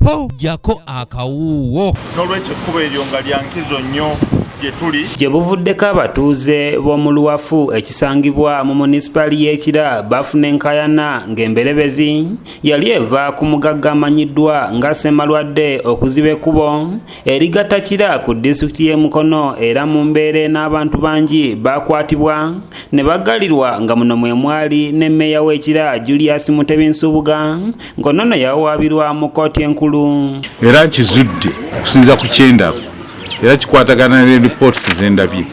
po jako akawuwo n'olwekyo ekkubo eryo nga lyankizo nnyo gye buvuddeko abatuuze b'omu Luwafu ekisangibwa mu munisipali y'Ekira bafuna enkayana ng'emberebezi yali eva ku mugagga amanyiddwa nga Ssemalwadde okuziba ekkubo erigatta Kira ku disitulikiti y'e Mukono, era mu mbeera n'abantu bangi bakwatibwa ne baggalirwa nga muno mwe mwali ne mmeeya w'Ekira Julius Mutebi Nsubuga ng'onoono yawaabirwa mu kkooti enkulu. Era nkizudde okusinza ku kyenda era kikwatagana ne reports zendabye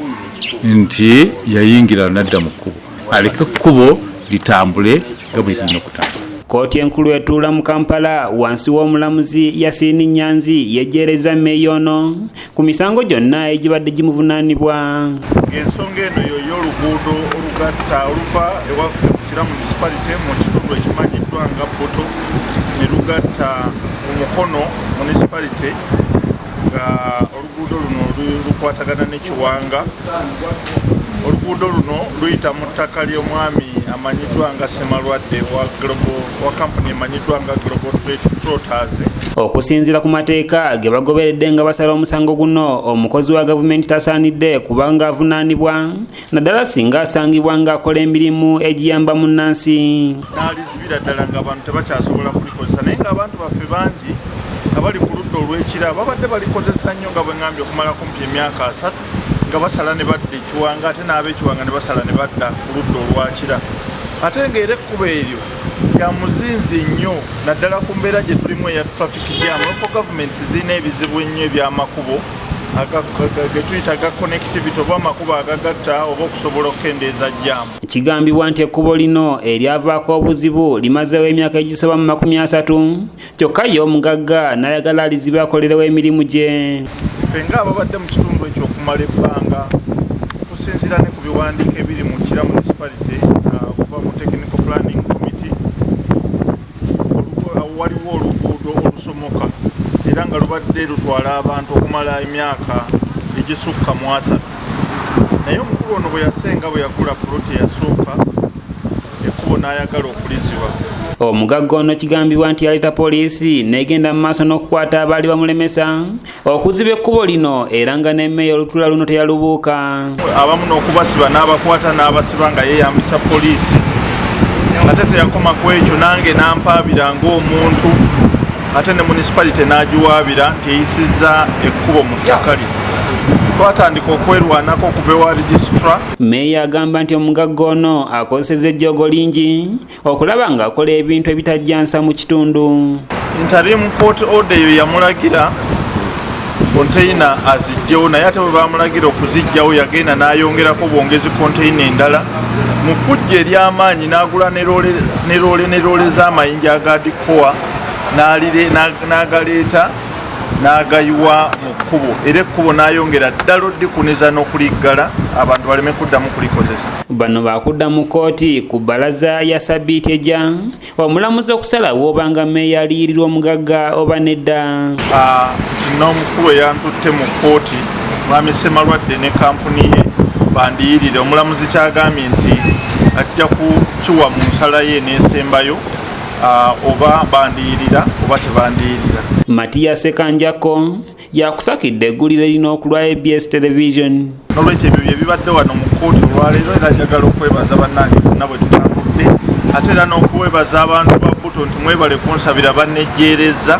nti yayingira nadda mu kkubo aleke ekkubo litambule nga bwe lirina okutambula. Kkooti enkulu etuula mu Kampala wansi w'omulamuzi Yasini Nyanzi yejjeereza mmeeya ono ku misango gyonna egibadde gimuvunaanibwa. Ensonga eno y'oluguudo olugatta oluva ewaffe ku Kira municipality mu kitundu ekimanyiddwa nga Bboto ne lugatta mu Mukono municipality nga oluguudo luno lukwatagana ne Kiwanga. Oluguudo luno luyita mu ttaka ly'omwami amanyiddwa nga Ssemalwadde wa kampuni emanyiddwa nga Global Trade Trotters. Okusinziira ku mateeka ge bagoberedde nga basala omusango guno, omukozi wa gavumenti tasaanidde kubanga avunaanibwa naddala singa asangibwa ng'akola emirimu egiyamba munnansi. N'alizibira ddala ng'abantu tebakyasobola kulikozesa, naye ng'abantu baffe bangi abali ku ludda olw'Ekira babadde balikozesa nnyo nga bwe ngambye okumala kumpi emyaka 3 nga basala ne badda Ekiwanga, ate n'ab'Ekiwanga ne basala ne badda ku ludda olwa Kira. Ate ng'era ekkubo eryo lya muzinzi nnyo naddala ku mbeera gye tulimu eya traffic jam. Local governments zirina ebizibu ennyo eby'amakubo ge tuyita ga connectivity oba amakubo agagatta oba okusobola okukendeeza jam. Kigambibwa nti ekkubo lino eryavaako obuzibu limazeewo emyaka egisoba mu 30 kyokka ye omugagga n'ayagala alizibe akolerewo emirimu gye. Ffe ng'ababadde mu kitundu ekyo okumala ebbanga okusinziira ne ku biwandiiko ebiri mu Kira municipality okuva mu technical planning committee waliwo oluguudo olusomoka era nga lubadde lutwala abantu okumala emyaka egisukka mu 3. Naye omukulu ono bwe yasenga bwe yakula puloti eyasooka ekkubo n'ayagala okuliziba. Omugagga ono kigambibwa nti yaleeta poliisi n'egenda mu maaso n'okukwata abaali bamulemesa okuziba ekkubo lino era nga n'emmeeya olutuula luno teyalubuuka. Abamu n'okubasiba n'abakwata n'abasiba nga yeeyambisa poliisi. Ate teyakoma ku ekyo, nange nampaabira ng'omuntu ate ne municipality n'agiwaabira nti eyisizza ekkubo mu ttaka lye. Twatandika okwerwanako okuva ewa registrar. Mmeeya agamba nti omugagga ono akozesezza ejjoogo lingi okulaba ng'akola ebintu ebitajjansa mu kitundu. Interim court order eyo yamulagira konteyina azijjewo, naye ate bwe bamulagira okuzijjawo yagenda n'ayongerako bwongezi konteyina endala. Mu ffujjo ery'amaanyi n'agula ne loole z'amayinja aga Dikoa n'agaleeta n'agayiwa mu kkubo, era ekkubo n'ayongera ddala oddikuniza n'okuliggala abantu baleme kuddamu kulikozesa. Bano bakudda mu kkooti ku bbalaza ya Sabiiti ejja omulamuzi okusalawo obanga mmeeya aliyirirwa omugagga oba nedda. N'omukulu eyantutte mu kkooti mwami Ssemalwadde ne kampuni ye bandiyirire. Omulamuzi kyagambye nti ajja kukiwa mu nsala ye n'esembayo oba bandiyirira oba tebandiyirira. Matiya Sekanjako yakusakidde eggulire lino ku lwa ABS Television. N'olwekyo ebyo bye bibadde wano mu kkooti olwaleero, era njagala okwebaza bannange bonna bwe tutambudde ate era n'okwebaza abantu ba Bbuto nti mwebale kunsabira bannejjeereza